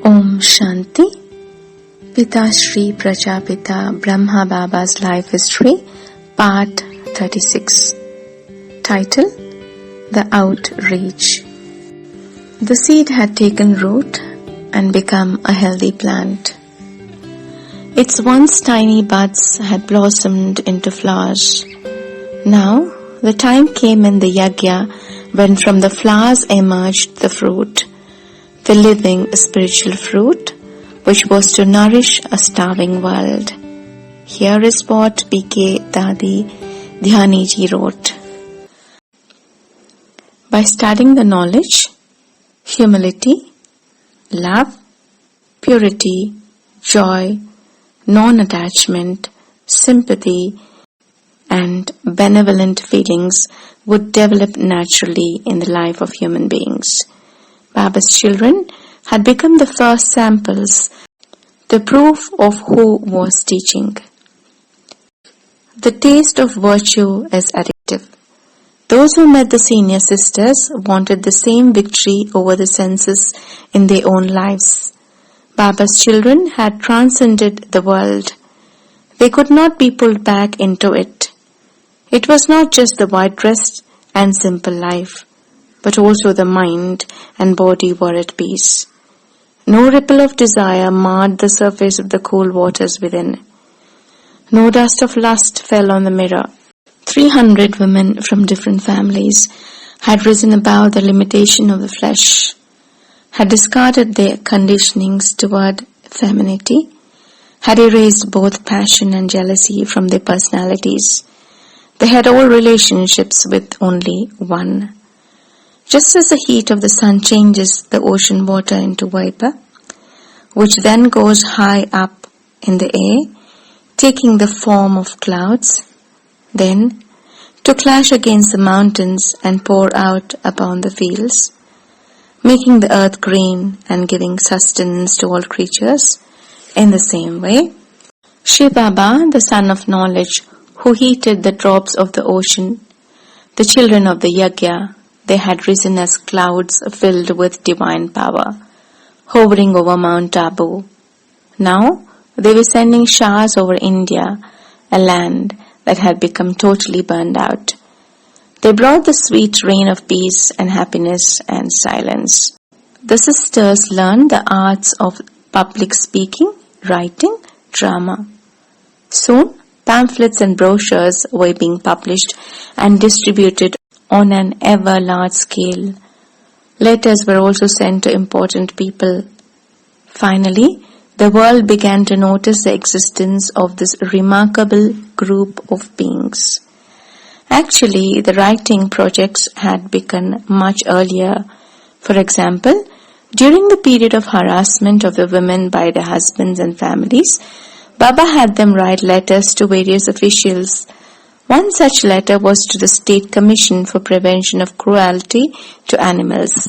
Om Shanti. Pita Shree PrajaPita Brahma Baba's Life History, Part 36. Title: The Outreach. The seed had taken root and become a healthy plant. Its once tiny buds had blossomed into flowers. Now the time came in the yajna when from the flowers emerged the fruit, the living spiritual fruit, which was to nourish a starving world. Here is what P.K. Dadi Dhyaniji wrote. By studying the knowledge, humility, love, purity, joy, non-attachment, sympathy, and benevolent feelings would develop naturally in the life of human beings. Baba's children had become the first samples, the proof of who was teaching. The taste of virtue is addictive. Those who met the senior sisters wanted the same victory over the senses in their own lives. Baba's children had transcended the world. They could not be pulled back into it. It was not just the white dress and simple life, but also the mind and body were at peace. No ripple of desire marred the surface of the cool waters within. No dust of lust fell on the mirror. 300 women from different families had risen above the limitation of the flesh, had discarded their conditionings toward femininity, had erased both passion and jealousy from their personalities. They had all relationships with only one. Just as the heat of the sun changes the ocean water into vapor, which then goes high up in the air, taking the form of clouds, then to clash against the mountains and pour out upon the fields, making the earth green and giving sustenance to all creatures. In the same way, Shree Baba, the son of knowledge, who heated the drops of the ocean, the children of the yajna, they had risen as clouds filled with divine power, hovering over Mount Abu. Now they were sending showers over India, a land that had become totally burned out. They brought the sweet rain of peace and happiness and silence. The sisters learned the arts of public speaking, writing, drama. Soon, pamphlets and brochures were being published and distributed on an ever large scale. Letters were also sent to important people. Finally, the world began to notice the existence of this remarkable group of beings. Actually, the writing projects had begun much earlier. For example, during the period of harassment of the women by their husbands and families, Baba had them write letters to various officials. One such letter was to the State Commission for Prevention of Cruelty to Animals,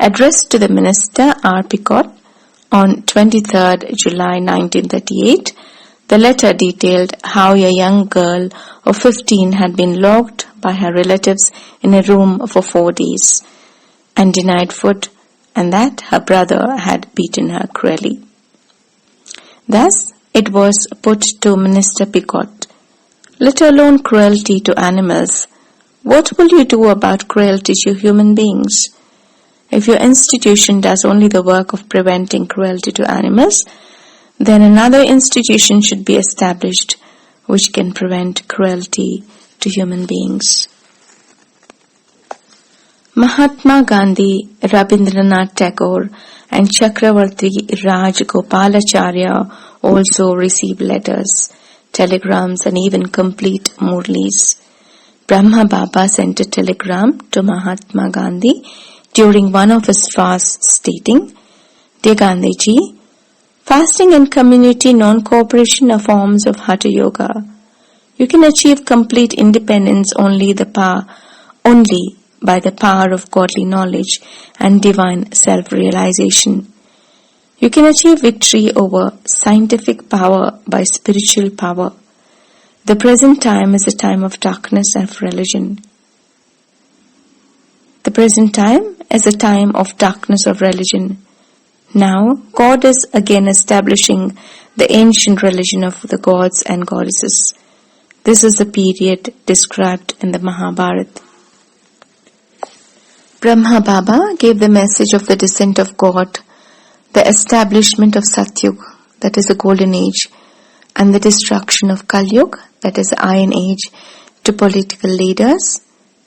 addressed to the Minister R. Picot on 23rd July 1938. The letter detailed how a young girl of 15 had been locked by her relatives in a room for 4 days and denied food, and that her brother had beaten her cruelly. Thus, it was put to Minister Picot, let alone cruelty to animals, what will you do about cruelty to human beings? If your institution does only the work of preventing cruelty to animals, then another institution should be established which can prevent cruelty to human beings. Mahatma Gandhi, Rabindranath Tagore, and Chakravarti Raj Gopalacharya also received letters, telegrams, and even complete murlis. Brahma Baba sent a telegram to Mahatma Gandhi during one of his fasts stating, Dear Gandhiji, fasting and community non-cooperation are forms of Hatha Yoga. You can achieve complete independence only by the power of godly knowledge and divine self-realization. You can achieve victory over scientific power by spiritual power. The present time is a time of darkness of religion. The present time is a time of darkness of religion. Now, God is again establishing the ancient religion of the gods and goddesses. This is the period described in the Mahabharata. Brahma Baba gave the message of the descent of God, the establishment of Satyug, that is the golden age, and the destruction of Kalyug, that is the iron age, to political leaders,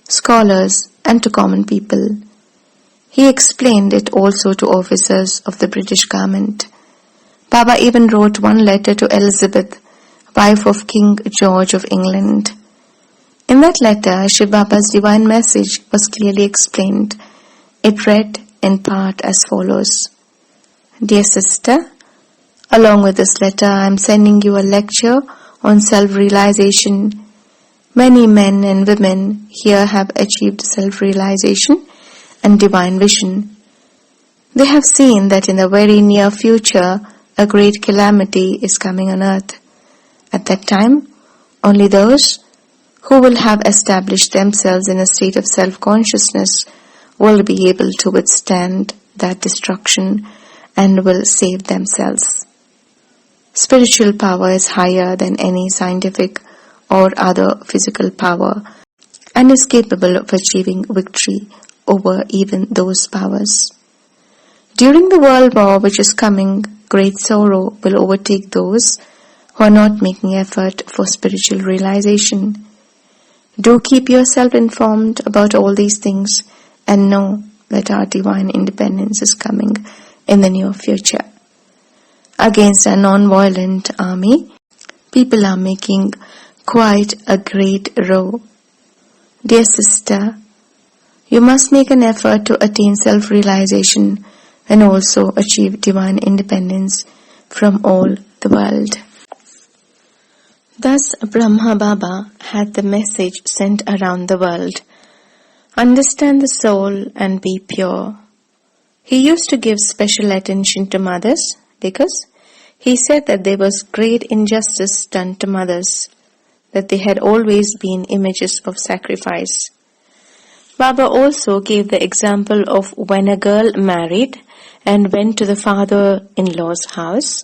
scholars, and to common people. He explained it also to officers of the British government. Baba even wrote one letter to Elizabeth, wife of King George of England. In that letter, Shiv Baba's divine message was clearly explained. It read in part as follows. Dear sister, along with this letter, I am sending you a lecture on self-realization. Many men and women here have achieved self-realization and divine vision. They have seen that in the very near future, a great calamity is coming on earth. At that time, only those who will have established themselves in a state of self-consciousness will be able to withstand that destruction and will save themselves. Spiritual power is higher than any scientific or other physical power and is capable of achieving victory over even those powers. During the world war which is coming, great sorrow will overtake those who are not making effort for spiritual realization. Do keep yourself informed about all these things and know that our divine independence is coming in the near future. Against a non-violent army, people are making quite a great row. Dear sister, you must make an effort to attain self-realization and also achieve divine independence from all the world. Thus, Brahma Baba had the message sent around the world. Understand the soul and be pure. He used to give special attention to mothers because he said that there was great injustice done to mothers, that they had always been images of sacrifice. Baba also gave the example of when a girl married and went to the father-in-law's house,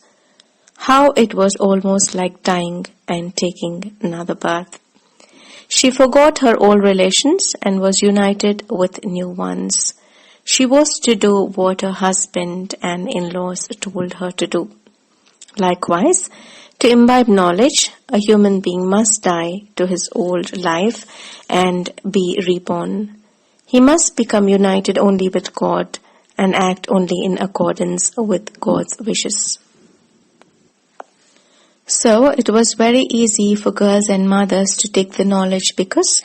how it was almost like dying and taking another birth. She forgot her old relations and was united with new ones. She was to do what her husband and in-laws told her to do. Likewise, to imbibe knowledge, a human being must die to his old life and be reborn. He must become united only with God and act only in accordance with God's wishes. So, it was very easy for girls and mothers to take the knowledge because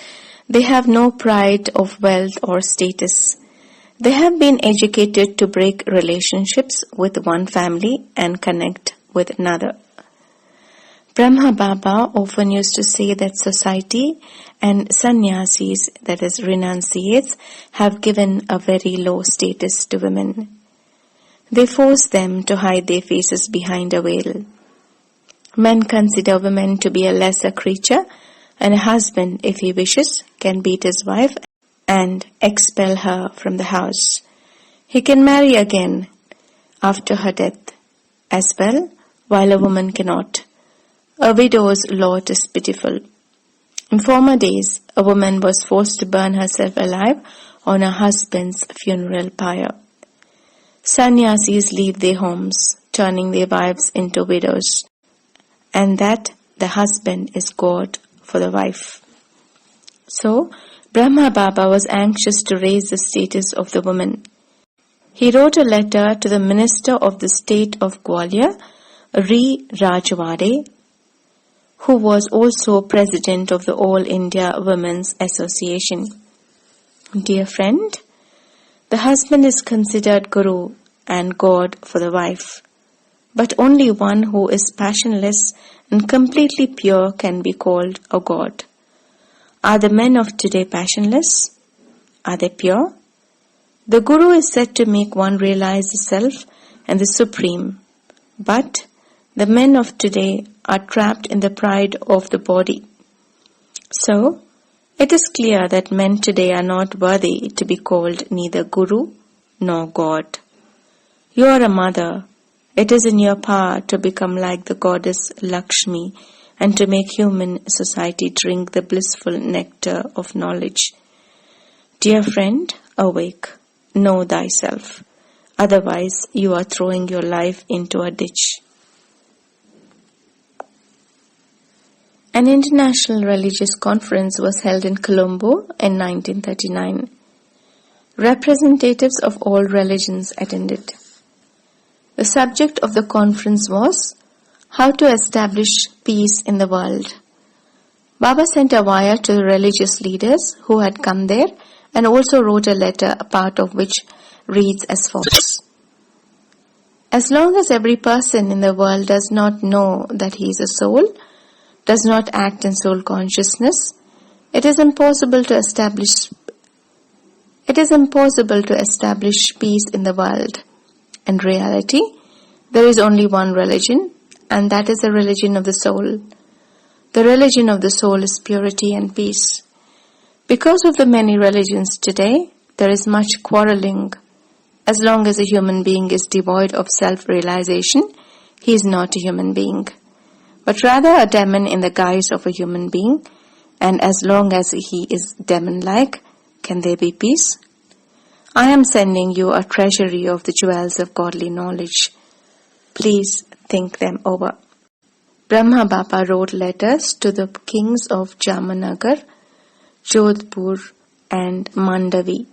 they have no pride of wealth or status. They have been educated to break relationships with one family and connect with another. Brahma Baba often used to say that society and sannyasis, that is renunciates, have given a very low status to women. They force them to hide their faces behind a veil. Men consider women to be a lesser creature, and a husband, if he wishes, can beat his wife and expel her from the house. He can marry again after her death as well, while a woman cannot. A widow's lot is pitiful. In former days, a woman was forced to burn herself alive on her husband's funeral pyre. Sannyasis leave their homes, turning their wives into widows, and that the husband is God for the wife. So, Brahma Baba was anxious to raise the status of the woman. He wrote a letter to the minister of the state of Gwalior, Shree Rajwade, who was also president of the All India Women's Association. Dear friend, the husband is considered Guru and God for the wife. But only one who is passionless and completely pure can be called a God. Are the men of today passionless? Are they pure? The Guru is said to make one realize the self and the supreme. But the men of today are trapped in the pride of the body. So, it is clear that men today are not worthy to be called neither Guru nor God. You are a mother. It is in your power to become like the goddess Lakshmi and to make human society drink the blissful nectar of knowledge. Dear friend, awake. Know thyself. Otherwise, you are throwing your life into a ditch. An international religious conference was held in Colombo in 1939. Representatives of all religions attended. The subject of the conference was how to establish peace in the world. Baba sent a wire to the religious leaders who had come there and also wrote a letter, a part of which reads as follows. As long as every person in the world does not know that he is a soul, does not act in soul consciousness, it is impossible to establish peace in the world. In reality, there is only one religion, and that is the religion of the soul. The religion of the soul is purity and peace. Because of the many religions today, there is much quarreling. As long as a human being is devoid of self-realization, he is not a human being, but rather a demon in the guise of a human being, and as long as he is demon-like, can there be peace? I am sending you a treasury of the jewels of godly knowledge. Please think them over. Brahma Baba wrote letters to the kings of Jamanagar, Jodhpur and Mandavi.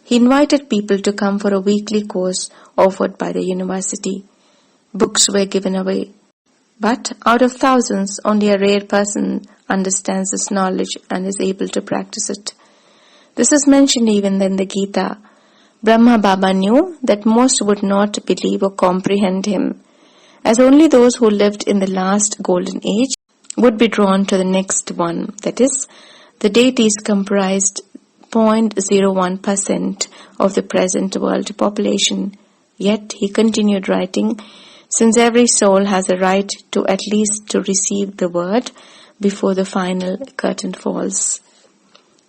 He invited people to come for a weekly course offered by the university. Books were given away. But out of thousands, only a rare person understands this knowledge and is able to practice it. This is mentioned even in the Gita. Brahma Baba knew that most would not believe or comprehend him, as only those who lived in the last golden age would be drawn to the next one, that is, the deities comprised 0.01% of the present world population. Yet he continued writing, since every soul has a right to at least to receive the word before the final curtain falls.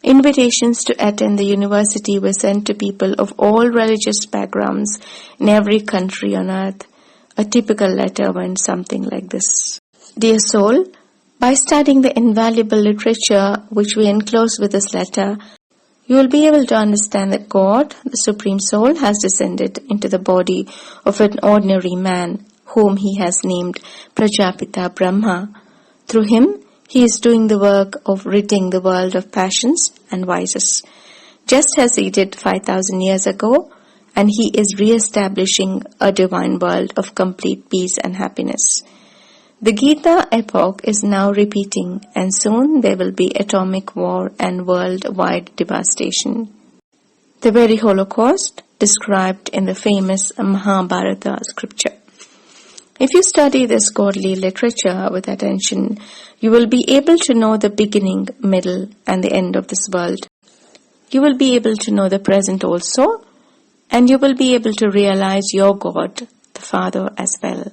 Invitations to attend the university were sent to people of all religious backgrounds in every country on earth. A typical letter went something like this. Dear soul, by studying the invaluable literature which we enclose with this letter, you will be able to understand that God, the Supreme Soul, has descended into the body of an ordinary man, whom he has named PrajaPita Brahma. Through him, he is doing the work of ridding the world of passions and vices, just as he did 5,000 years ago, and he is re-establishing a divine world of complete peace and happiness. The Gita epoch is now repeating, and soon there will be atomic war and worldwide devastation. The very Holocaust described in the famous Mahabharata scripture. If you study this godly literature with attention, you will be able to know the beginning, middle, and the end of this world. You will be able to know the present also, and you will be able to realize your God, the Father, as well.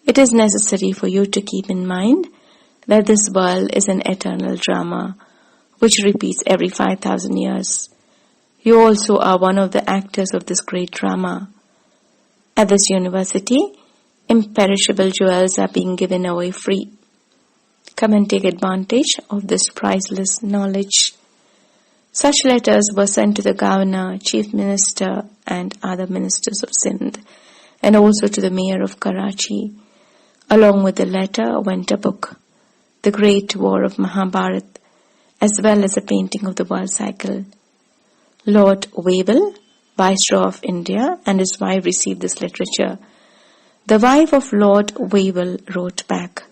It is necessary for you to keep in mind that this world is an eternal drama, which repeats every 5,000 years. You also are one of the actors of this great drama. At this university, imperishable jewels are being given away free. Come and take advantage of this priceless knowledge. Such letters were sent to the governor, chief minister, and other ministers of Sindh, and also to the mayor of Karachi. Along with the letter went a book, The Great War of Mahabharata, as well as a painting of the world cycle. Lord Wavell, Viceroy of India, and his wife received this literature. The wife of Lord Wavell wrote back,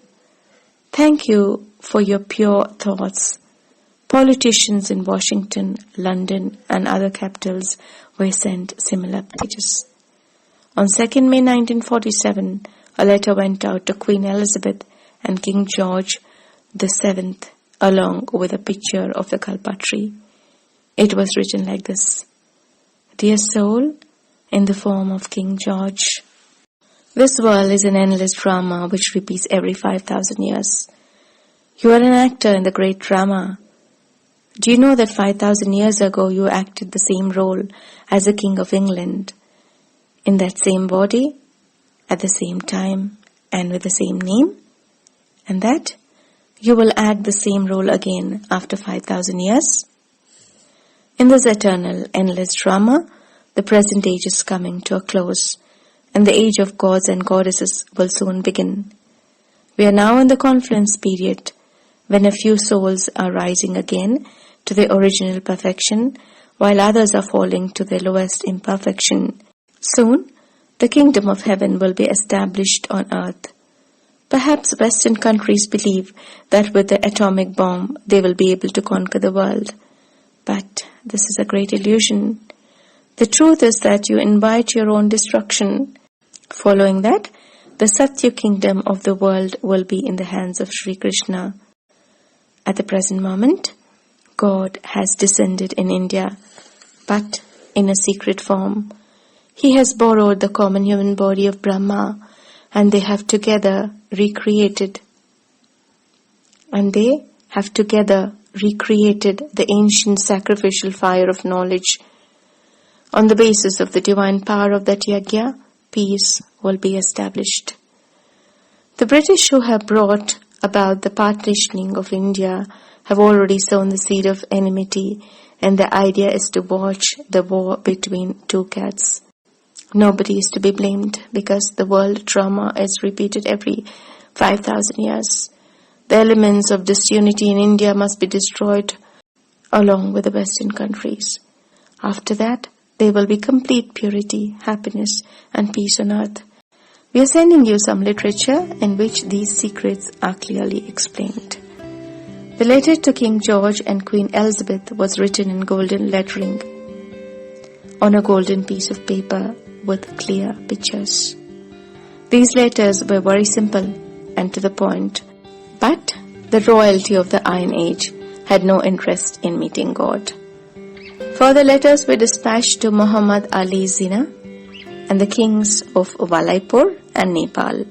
"Thank you for your pure thoughts. Politicians in Washington, London, and other capitals were sent similar pages." On 2nd May 1947, a letter went out to Queen Elizabeth and King George VII, along with a picture of the Kalpa tree. It was written like this: "Dear soul, in the form of King George, this world is an endless drama which repeats every 5,000 years. You are an actor in the great drama. Do you know that 5,000 years ago you acted the same role as the King of England? in that same body, at the same time, and with the same name, and that you will act the same role again after 5,000 years. In this eternal, endless drama, the present age is coming to a close, and the age of gods and goddesses will soon begin. We are now in the confluence period, when a few souls are rising again to their original perfection, while others are falling to their lowest imperfection. Soon, the kingdom of heaven will be established on earth. Perhaps Western countries believe that with the atomic bomb they will be able to conquer the world. But this is a great illusion. The truth is that you invite your own destruction. Following that, the Satya kingdom of the world will be in the hands of Sri Krishna. At the present moment, God has descended in India, but in a secret form. He has borrowed the common human body of Brahma, and they have together recreated the ancient sacrificial fire of knowledge. On the basis of the divine power of that yajna, peace will be established. The British, who have brought about the partitioning of India, have already sown the seed of enmity, and the idea is to watch the war between two cats. Nobody is to be blamed because the world drama is repeated every 5,000 years. The elements of disunity in India must be destroyed along with the Western countries. After that, there will be complete purity, happiness, and peace on earth. We are sending you some literature in which these secrets are clearly explained. The letter to King George and Queen Elizabeth was written in golden lettering on a golden piece of paper with clear pictures. These letters were very simple and to the point, but the royalty of the Iron Age had no interest in meeting God. Further letters were dispatched to Muhammad Ali Jinnah and the kings of Valaipur and Nepal.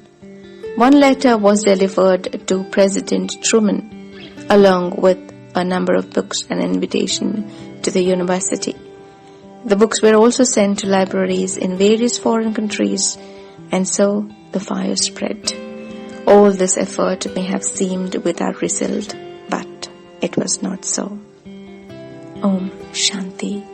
One letter was delivered to President Truman, along with a number of books and an invitation to the university. The books were also sent to libraries in various foreign countries, and so the fire spread. All this effort may have seemed without result, but it was not so. Om Shanti.